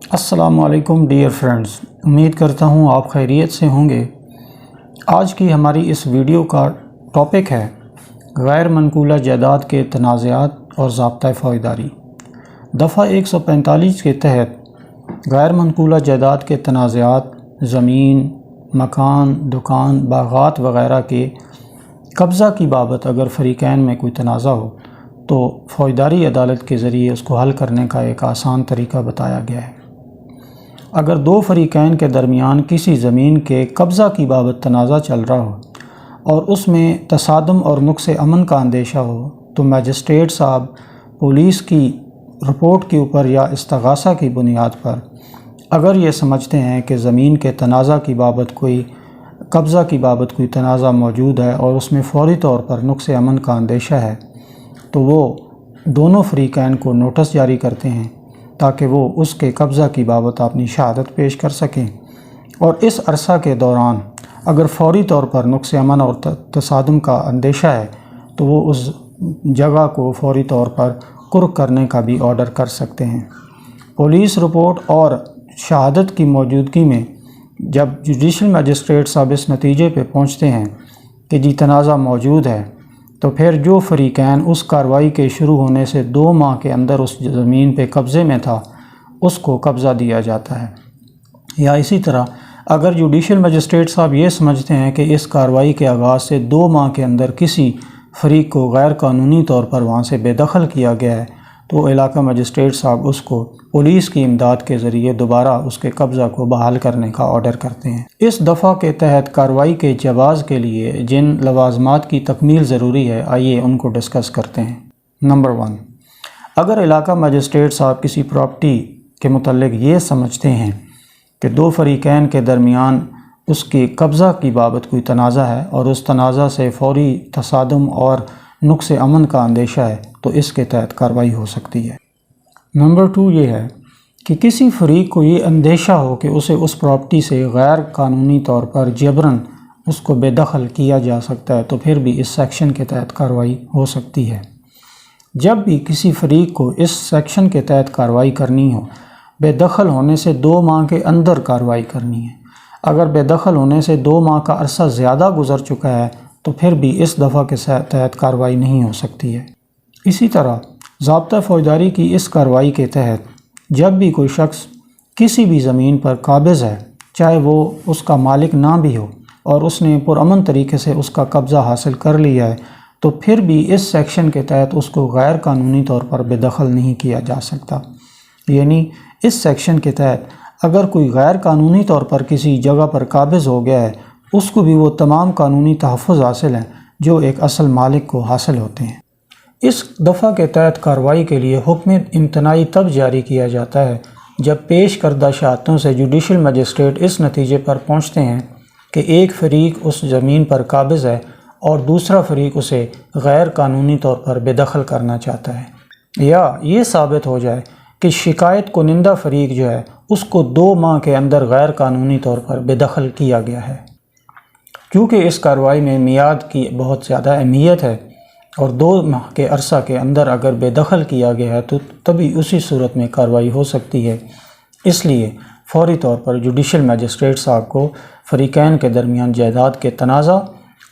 السلام علیکم dear friends, امید کرتا ہوں آپ خیریت سے ہوں گے۔ آج کی ہماری اس ویڈیو کا ٹاپک ہے غیر منقولہ جائیداد کے تنازعات اور ضابطۂ فوجداری۔ دفعہ 145 کے تحت غیر منقولہ جائیداد کے تنازعات زمین، مکان، دکان، باغات وغیرہ کے قبضہ کی بابت اگر فریقین میں کوئی تنازع ہو تو فوجداری عدالت کے ذریعے اس کو حل کرنے کا ایک آسان طریقہ بتایا گیا ہے۔ اگر دو فریقین کے درمیان کسی زمین کے قبضہ کی بابت تنازع چل رہا ہو اور اس میں تصادم اور نقص امن کا اندیشہ ہو تو میجسٹریٹ صاحب پولیس کی رپورٹ کے اوپر یا استغاثہ کی بنیاد پر اگر یہ سمجھتے ہیں کہ زمین کے تنازع کی بابت کوئی قبضہ کی بابت کوئی تنازع موجود ہے اور اس میں فوری طور پر نقص امن کا اندیشہ ہے تو وہ دونوں فریقین کو نوٹس جاری کرتے ہیں تاکہ وہ اس کے قبضہ کی بابت اپنی شہادت پیش کر سکیں، اور اس عرصہ کے دوران اگر فوری طور پر نقص امن اور تصادم کا اندیشہ ہے تو وہ اس جگہ کو فوری طور پر کرک کرنے کا بھی آرڈر کر سکتے ہیں۔ پولیس رپورٹ اور شہادت کی موجودگی میں جب جوڈیشل میجسٹریٹ صاحب اس نتیجے پہ پہنچتے ہیں کہ جی تنازع موجود ہے تو پھر جو فریقین اس کارروائی کے شروع ہونے سے 2 ماہ کے اندر اس زمین پہ قبضے میں تھا اس کو قبضہ دیا جاتا ہے۔ یا اسی طرح اگر جوڈیشل میجسٹریٹ صاحب یہ سمجھتے ہیں کہ اس کارروائی کے آغاز سے 2 ماہ کے اندر کسی فریق کو غیر قانونی طور پر وہاں سے بے دخل کیا گیا ہے تو علاقہ میجسٹریٹ صاحب اس کو پولیس کی امداد کے ذریعے دوبارہ اس کے قبضہ کو بحال کرنے کا آرڈر کرتے ہیں۔ اس دفعہ کے تحت کارروائی کے جواز کے لیے جن لوازمات کی تکمیل ضروری ہے آئیے ان کو ڈسکس کرتے ہیں۔ نمبر 1، اگر علاقہ میجسٹریٹ صاحب کسی پراپرٹی کے متعلق یہ سمجھتے ہیں کہ 2 فریقین کے درمیان اس کی قبضہ کی بابت کوئی تنازع ہے اور اس تنازع سے فوری تصادم اور نقص امن کا اندیشہ ہے تو اس کے تحت کارروائی ہو سکتی ہے۔ نمبر 2 یہ ہے کہ کسی فریق کو یہ اندیشہ ہو کہ اسے اس پراپرٹی سے غیر قانونی طور پر جبراً اس کو بے دخل کیا جا سکتا ہے تو پھر بھی اس سیکشن کے تحت کارروائی ہو سکتی ہے۔ جب بھی کسی فریق کو اس سیکشن کے تحت کارروائی کرنی ہو، بے دخل ہونے سے 2 ماہ کے اندر کارروائی کرنی ہے۔ اگر بے دخل ہونے سے 2 ماہ کا عرصہ زیادہ گزر چکا ہے تو پھر بھی اس دفعہ کے تحت کارروائی نہیں ہو سکتی ہے۔ اسی طرح ضابطہ فوجداری کی اس کارروائی کے تحت جب بھی کوئی شخص کسی بھی زمین پر قابض ہے، چاہے وہ اس کا مالک نہ بھی ہو، اور اس نے پرامن طریقے سے اس کا قبضہ حاصل کر لیا ہے تو پھر بھی اس سیکشن کے تحت اس کو غیر قانونی طور پر بے دخل نہیں کیا جا سکتا۔ یعنی اس سیکشن کے تحت اگر کوئی غیر قانونی طور پر کسی جگہ پر قابض ہو گیا ہے اس کو بھی وہ تمام قانونی تحفظ حاصل ہیں جو ایک اصل مالک کو حاصل ہوتے ہیں۔ اس دفعہ کے تحت کارروائی کے لیے حکم امتناعی تب جاری کیا جاتا ہے جب پیش کردہ شہادتوں سے جوڈیشل میجسٹریٹ اس نتیجے پر پہنچتے ہیں کہ ایک فریق اس زمین پر قابض ہے اور دوسرا فریق اسے غیر قانونی طور پر بے دخل کرنا چاہتا ہے، یا یہ ثابت ہو جائے کہ شکایت کنندہ فریق جو ہے اس کو 2 ماہ کے اندر غیر قانونی طور پر بے دخل کیا گیا ہے۔ کیونکہ اس کارروائی میں میعاد کی بہت زیادہ اہمیت ہے اور 2 ماہ کے عرصہ کے اندر اگر بے دخل کیا گیا ہے تو تبھی اسی صورت میں کارروائی ہو سکتی ہے، اس لیے فوری طور پر جوڈیشل میجسٹریٹ صاحب کو فریقین کے درمیان جائیداد کے تنازع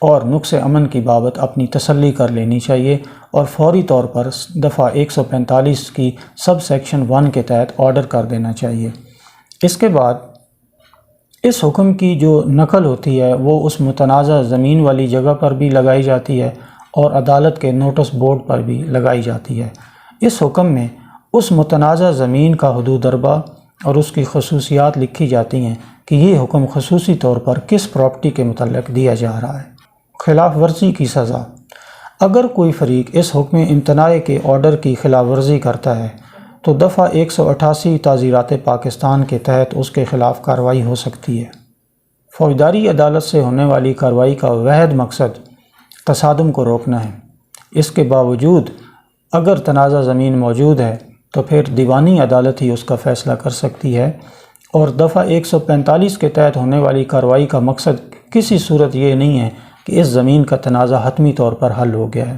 اور نقص امن کی بابت اپنی تسلی کر لینی چاہیے اور فوری طور پر دفعہ 145 کی سب سیکشن 1 کے تحت آرڈر کر دینا چاہیے۔ اس کے بعد اس حکم کی جو نقل ہوتی ہے وہ اس متنازع زمین والی جگہ پر بھی لگائی جاتی ہے اور عدالت کے نوٹس بورڈ پر بھی لگائی جاتی ہے۔ اس حکم میں اس متنازع زمین کا حدود اربا اور اس کی خصوصیات لکھی جاتی ہیں کہ یہ حکم خصوصی طور پر کس پراپرٹی کے متعلق دیا جا رہا ہے۔ خلاف ورزی کی سزا: اگر کوئی فریق اس حکم امتناع کے آرڈر کی خلاف ورزی کرتا ہے تو دفعہ 188 تعزیرات پاکستان کے تحت اس کے خلاف کارروائی ہو سکتی ہے۔ فوجداری عدالت سے ہونے والی کارروائی کا واحد مقصد تصادم کو روکنا ہے۔ اس کے باوجود اگر تنازع زمین موجود ہے تو پھر دیوانی عدالت ہی اس کا فیصلہ کر سکتی ہے، اور دفعہ 145 کے تحت ہونے والی کارروائی کا مقصد کسی صورت یہ نہیں ہے کہ اس زمین کا تنازع حتمی طور پر حل ہو گیا ہے۔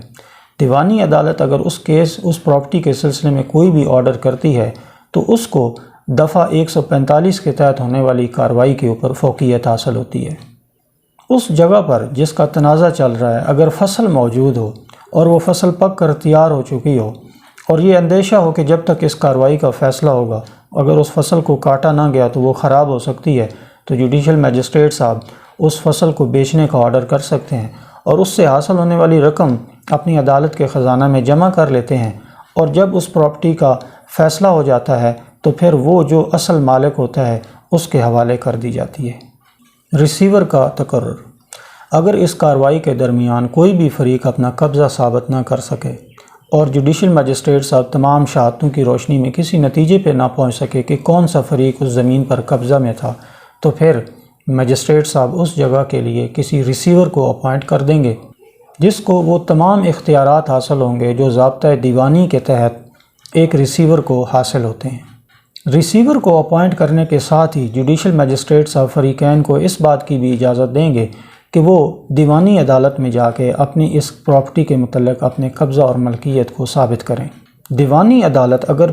دیوانی عدالت اگر اس پراپرٹی کے سلسلے میں کوئی بھی آرڈر کرتی ہے تو اس کو دفعہ 145 کے تحت ہونے والی کارروائی کے اوپر فوقیت حاصل ہوتی ہے۔ اس جگہ پر جس کا تنازع چل رہا ہے اگر فصل موجود ہو اور وہ فصل پک کر تیار ہو چکی ہو اور یہ اندیشہ ہو کہ جب تک اس کارروائی کا فیصلہ ہوگا اگر اس فصل کو کاٹا نہ گیا تو وہ خراب ہو سکتی ہے، تو جوڈیشل میجسٹریٹ صاحب اس فصل کو بیچنے کا آرڈر کر سکتے ہیں اور اس سے حاصل ہونے والی رقم اپنی عدالت کے خزانہ میں جمع کر لیتے ہیں، اور جب اس پراپرٹی کا فیصلہ ہو جاتا ہے تو پھر وہ جو اصل مالک ہوتا ہے اس کے حوالے کر دی جاتی ہے۔ ریسیور کا تقرر۔ اگر اس کارروائی کے درمیان کوئی بھی فریق اپنا قبضہ ثابت نہ کر سکے اور جوڈیشل میجسٹریٹ صاحب تمام شہادتوں کی روشنی میں کسی نتیجے پہ نہ پہنچ سکے کہ کون سا فریق اس زمین پر قبضہ میں تھا، تو پھر میجسٹریٹ صاحب اس جگہ کے لیے کسی ریسیور کو اپوائنٹ کر دیں گے جس کو وہ تمام اختیارات حاصل ہوں گے جو ضابطۂ دیوانی کے تحت ایک ریسیور کو حاصل ہوتے ہیں۔ ریسیور کو اپوائنٹ کرنے کے ساتھ ہی جوڈیشل میجسٹریٹ صاحب فریقین کو اس بات کی بھی اجازت دیں گے کہ وہ دیوانی عدالت میں جا کے اپنی اس پراپرٹی کے متعلق اپنے قبضہ اور ملکیت کو ثابت کریں۔ دیوانی عدالت اگر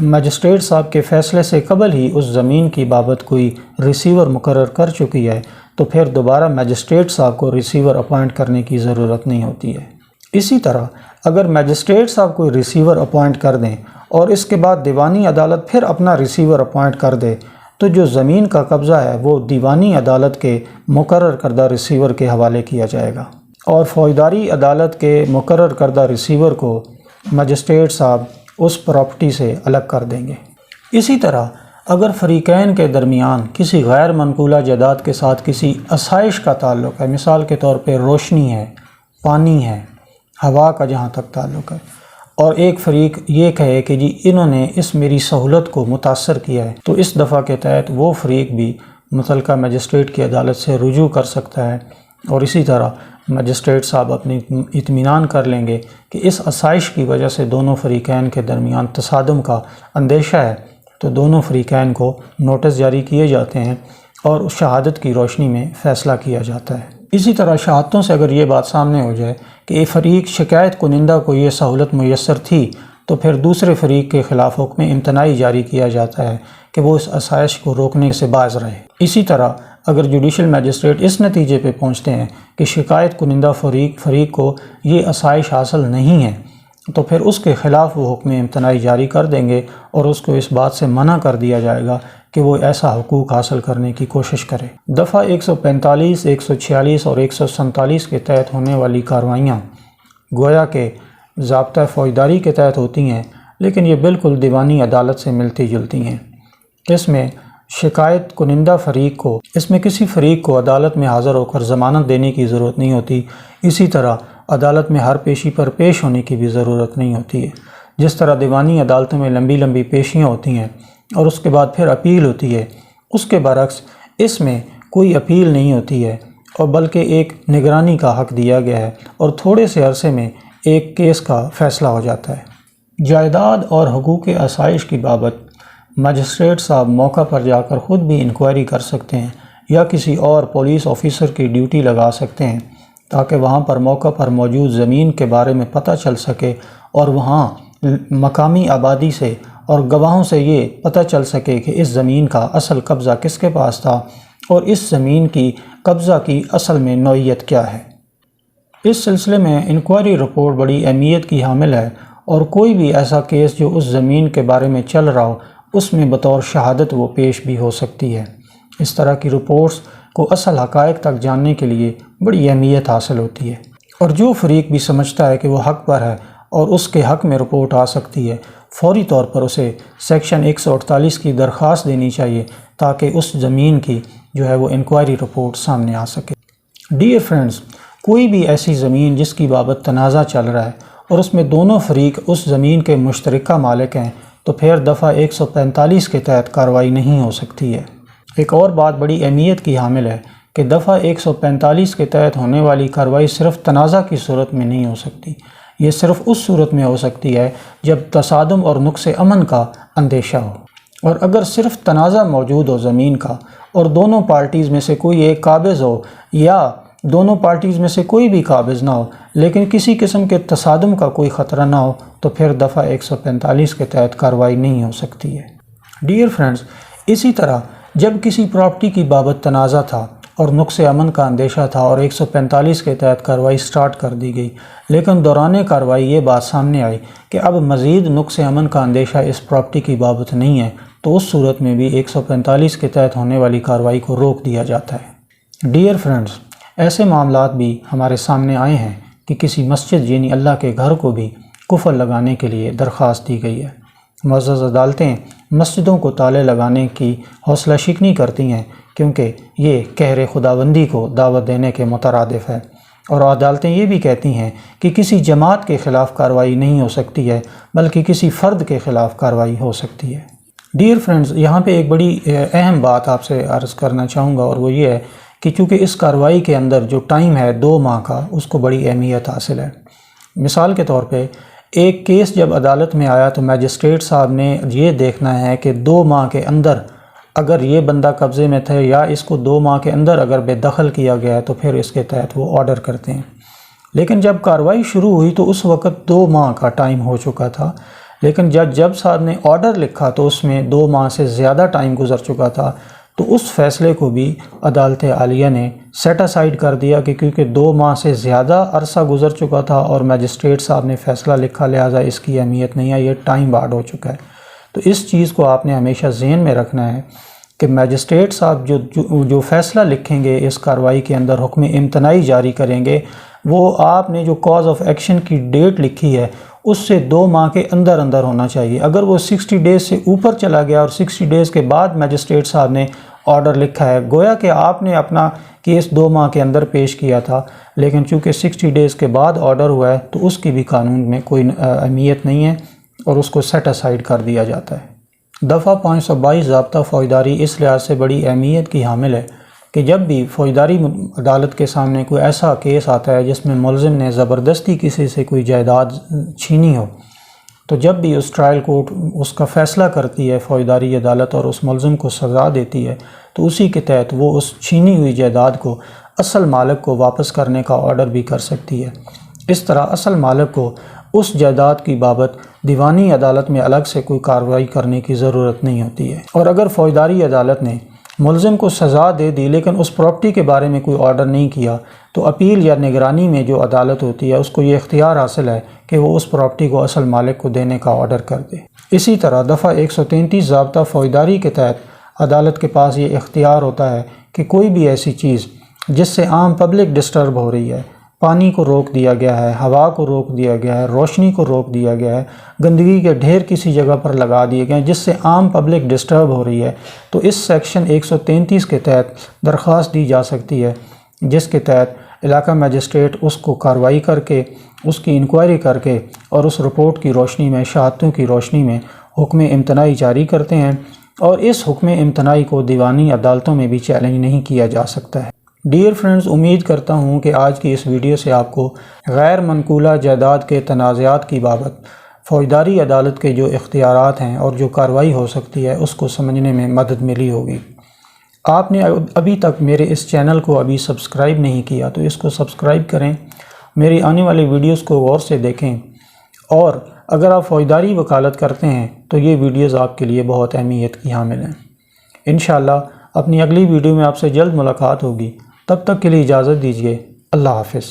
میجسٹریٹ صاحب کے فیصلے سے قبل ہی اس زمین کی بابت کوئی ریسیور مقرر کر چکی ہے تو پھر دوبارہ میجسٹریٹ صاحب کو ریسیور اپوائنٹ کرنے کی ضرورت نہیں ہوتی ہے۔ اسی طرح اگر میجسٹریٹ صاحب کوئی ریسیور اپوائنٹ کر دیں اور اس کے بعد دیوانی عدالت پھر اپنا ریسیور اپوائنٹ کر دے تو جو زمین کا قبضہ ہے وہ دیوانی عدالت کے مقرر کردہ ریسیور کے حوالے کیا جائے گا اور فوجداری عدالت کے مقرر کردہ ریسیور کو مجسٹریٹ صاحب اس پراپرٹی سے الگ کر دیں گے۔ اسی طرح اگر فریقین کے درمیان کسی غیر منقولہ جائیداد کے ساتھ کسی آسائش کا تعلق ہے، مثال کے طور پہ روشنی ہے، پانی ہے، ہوا کا جہاں تک تعلق ہے، اور ایک فریق یہ کہے کہ جی انہوں نے اس میری سہولت کو متاثر کیا ہے، تو اس دفعہ کے تحت وہ فریق بھی متعلقہ مجسٹریٹ کی عدالت سے رجوع کر سکتا ہے، اور اسی طرح مجسٹریٹ صاحب اپنی اطمینان کر لیں گے کہ اس آسائش کی وجہ سے دونوں فریقین کے درمیان تصادم کا اندیشہ ہے، تو دونوں فریقین کو نوٹس جاری کیے جاتے ہیں اور شہادت کی روشنی میں فیصلہ کیا جاتا ہے۔ اسی طرح شہادتوں سے اگر یہ بات سامنے ہو جائے کہ ایک فریق شکایت کنندہ کو یہ سہولت میسر تھی تو پھر دوسرے فریق کے خلاف حکم امتناعی جاری کیا جاتا ہے کہ وہ اس آسائش کو روکنے سے باز رہے۔ اسی طرح اگر جوڈیشل میجسٹریٹ اس نتیجے پہ پہنچتے ہیں کہ شکایت کنندہ فریق کو یہ آسائش حاصل نہیں ہے تو پھر اس کے خلاف وہ حکم امتناعی جاری کر دیں گے اور اس کو اس بات سے منع کر دیا جائے گا کہ وہ ایسا حقوق حاصل کرنے کی کوشش کرے۔ دفعہ 145، 146 اور 147 کے تحت ہونے والی کارروائیاں گویا کہ ضابطہ فوجداری کے تحت ہوتی ہیں، لیکن یہ بالکل دیوانی عدالت سے ملتی جلتی ہیں۔ اس میں شکایت کنندہ فریق کو کسی فریق کو عدالت میں حاضر ہو کر ضمانت دینے کی ضرورت نہیں ہوتی، اسی طرح عدالت میں ہر پیشی پر پیش ہونے کی بھی ضرورت نہیں ہوتی ہے۔ جس طرح دیوانی عدالتوں میں لمبی لمبی پیشیاں ہوتی ہیں اور اس کے بعد پھر اپیل ہوتی ہے، اس کے برعکس اس میں کوئی اپیل نہیں ہوتی ہے اور بلکہ ایک نگرانی کا حق دیا گیا ہے اور تھوڑے سے عرصے میں ایک کیس کا فیصلہ ہو جاتا ہے۔ جائیداد اور حقوق آسائش کی بابت مجسٹریٹ صاحب موقع پر جا کر خود بھی انکوائری کر سکتے ہیں یا کسی اور پولیس آفیسر کی ڈیوٹی لگا سکتے ہیں تاکہ وہاں پر موقع پر موجود زمین کے بارے میں پتہ چل سکے اور وہاں مقامی آبادی سے اور گواہوں سے یہ پتہ چل سکے کہ اس زمین کا اصل قبضہ کس کے پاس تھا اور اس زمین کی قبضہ کی اصل میں نوعیت کیا ہے۔ اس سلسلے میں انکوائری رپورٹ بڑی اہمیت کی حامل ہے اور کوئی بھی ایسا کیس جو اس زمین کے بارے میں چل رہا ہو اس میں بطور شہادت وہ پیش بھی ہو سکتی ہے۔ اس طرح کی رپورٹس کو اصل حقائق تک جاننے کے لیے بڑی اہمیت حاصل ہوتی ہے، اور جو فریق بھی سمجھتا ہے کہ وہ حق پر ہے اور اس کے حق میں رپورٹ آ سکتی ہے، فوری طور پر اسے سیکشن 148 کی درخواست دینی چاہیے تاکہ اس زمین کی جو ہے وہ انکوائری رپورٹ سامنے آ سکے۔ ڈیئر فرینڈز، کوئی بھی ایسی زمین جس کی بابت تنازع چل رہا ہے اور اس میں دونوں فریق اس زمین کے مشترکہ مالک ہیں تو پھر دفعہ 145 کے تحت کارروائی نہیں ہو سکتی ہے۔ ایک اور بات بڑی اہمیت کی حامل ہے کہ دفعہ 145 کے تحت ہونے والی کارروائی صرف تنازع کی صورت میں نہیں ہو سکتی، یہ صرف اس صورت میں ہو سکتی ہے جب تصادم اور نقص امن کا اندیشہ ہو، اور اگر صرف تنازع موجود ہو زمین کا اور دونوں پارٹیز میں سے کوئی ایک قابض ہو یا دونوں پارٹیز میں سے کوئی بھی قابض نہ ہو لیکن کسی قسم کے تصادم کا کوئی خطرہ نہ ہو تو پھر دفعہ 145 کے تحت کارروائی نہیں ہو سکتی ہے۔ ڈیئر فرینڈز، اسی طرح جب کسی پراپرٹی کی بابت تنازع تھا اور نقص امن کا اندیشہ تھا اور 145 کے تحت کارروائی سٹارٹ کر دی گئی، لیکن دوران کارروائی یہ بات سامنے آئی کہ اب مزید نقص امن کا اندیشہ اس پراپرٹی کی بابت نہیں ہے، تو اس صورت میں بھی 145 کے تحت ہونے والی کارروائی کو روک دیا جاتا ہے۔ ڈیئر فرینڈز، ایسے معاملات بھی ہمارے سامنے آئے ہیں کہ کسی مسجد یعنی اللہ کے گھر کو بھی قفل لگانے کے لیے درخواست دی گئی ہے۔ معزز عدالتیں مسجدوں کو تالے لگانے کی حوصلہ شکنی کرتی ہیں کیونکہ یہ قہر خداوندی کو دعوت دینے کے مترادف ہے، اور عدالتیں یہ بھی کہتی ہیں کہ کسی جماعت کے خلاف کارروائی نہیں ہو سکتی ہے بلکہ کسی فرد کے خلاف کارروائی ہو سکتی ہے۔ ڈیئر فرینڈز، یہاں پہ ایک بڑی اہم بات آپ سے عرض کرنا چاہوں گا، اور وہ یہ ہے کہ چونکہ اس کارروائی کے اندر جو ٹائم ہے 2 ماہ کا، اس کو بڑی اہمیت حاصل ہے۔ مثال کے طور پہ ایک کیس جب عدالت میں آیا تو میجسٹریٹ صاحب نے یہ دیکھنا ہے کہ 2 ماہ کے اندر اگر یہ بندہ قبضے میں تھے یا اس کو 2 ماہ کے اندر اگر بے دخل کیا گیا ہے تو پھر اس کے تحت وہ آرڈر کرتے ہیں۔ لیکن جب کارروائی شروع ہوئی تو اس وقت 2 ماہ کا ٹائم ہو چکا تھا، لیکن جب صاحب نے آرڈر لکھا تو اس میں 2 ماہ سے زیادہ ٹائم گزر چکا تھا، تو اس فیصلے کو بھی عدالت عالیہ نے سیٹ اسائیڈ کر دیا کہ کیونکہ 2 ماہ سے زیادہ عرصہ گزر چکا تھا اور میجسٹریٹ صاحب نے فیصلہ لکھا، لہٰذا اس کی اہمیت نہیں ہے، یہ ٹائم بارڈ ہو چکا ہے۔ تو اس چیز کو آپ نے ہمیشہ ذہن میں رکھنا ہے کہ میجسٹریٹ صاحب جو فیصلہ لکھیں گے اس کارروائی کے اندر، حکم امتناعی جاری کریں گے، وہ آپ نے جو کاز آف ایکشن کی ڈیٹ لکھی ہے اس سے 2 ماہ کے اندر ہونا چاہیے۔ اگر وہ 60 ڈیز سے اوپر چلا گیا اور 60 ڈیز کے بعد میجسٹریٹ صاحب نے آرڈر لکھا ہے، گویا کہ آپ نے اپنا کیس 2 ماہ کے اندر پیش کیا تھا، لیکن چونکہ 60 ڈیز کے بعد آرڈر ہوا ہے تو اس کی بھی قانون میں کوئی اہمیت نہیں ہے اور اس کو سیٹ اسائیڈ کر دیا جاتا ہے۔ دفعہ 522 ضابطہ فوجداری اس لحاظ سے بڑی اہمیت کی حامل ہے کہ جب بھی فوجداری عدالت کے سامنے کوئی ایسا کیس آتا ہے جس میں ملزم نے زبردستی کسی سے کوئی جائیداد چھینی ہو، تو جب بھی اس ٹرائل کورٹ اس کا فیصلہ کرتی ہے فوجداری عدالت اور اس ملزم کو سزا دیتی ہے، تو اسی کے تحت وہ اس چھینی ہوئی جائیداد کو اصل مالک کو واپس کرنے کا آرڈر بھی کر سکتی ہے۔ اس طرح اصل مالک کو اس جائیداد کی بابت دیوانی عدالت میں الگ سے کوئی کارروائی کرنے کی ضرورت نہیں ہوتی ہے، اور اگر فوجداری عدالت نے ملزم کو سزا دے دی لیکن اس پراپرٹی کے بارے میں کوئی آرڈر نہیں کیا، تو اپیل یا نگرانی میں جو عدالت ہوتی ہے اس کو یہ اختیار حاصل ہے کہ وہ اس پراپرٹی کو اصل مالک کو دینے کا آرڈر کر دے۔ اسی طرح دفعہ 133 ضابطہ فوجداری کے تحت عدالت کے پاس یہ اختیار ہوتا ہے کہ کوئی بھی ایسی چیز جس سے عام پبلک ڈسٹرب ہو رہی ہے، پانی کو روک دیا گیا ہے، ہوا کو روک دیا گیا ہے، روشنی کو روک دیا گیا ہے، گندگی کے ڈھیر کسی جگہ پر لگا دیے گئے ہیں جس سے عام پبلک ڈسٹرب ہو رہی ہے، تو اس سیکشن 133 کے تحت درخواست دی جا سکتی ہے، جس کے تحت علاقہ میجسٹریٹ اس کو کارروائی کر کے، اس کی انکوائری کر کے اور اس رپورٹ کی روشنی میں، شہادتوں کی روشنی میں حکم امتناعی جاری کرتے ہیں، اور اس حکم امتناعی کو دیوانی عدالتوں میں بھی چیلنج نہیں کیا جا سکتا ہے۔ ڈیئر فرینڈز، امید کرتا ہوں کہ آج کی اس ویڈیو سے آپ کو غیر منقولہ جائیداد کے تنازعات کی بابت فوجداری عدالت کے جو اختیارات ہیں اور جو کارروائی ہو سکتی ہے اس کو سمجھنے میں مدد ملی ہوگی۔ آپ نے ابھی تک میرے اس چینل کو ابھی سبسکرائب نہیں کیا تو اس کو سبسکرائب کریں، میری آنے والی ویڈیوز کو غور سے دیکھیں، اور اگر آپ فوجداری وکالت کرتے ہیں تو یہ ویڈیوز آپ کے لیے بہت اہمیت کی حامل ہیں۔ انشاءاللہ اپنی اگلی ویڈیو میں آپ سے جلد ملاقات ہوگی، تب تک کے لیے اجازت دیجیے۔ اللہ حافظ۔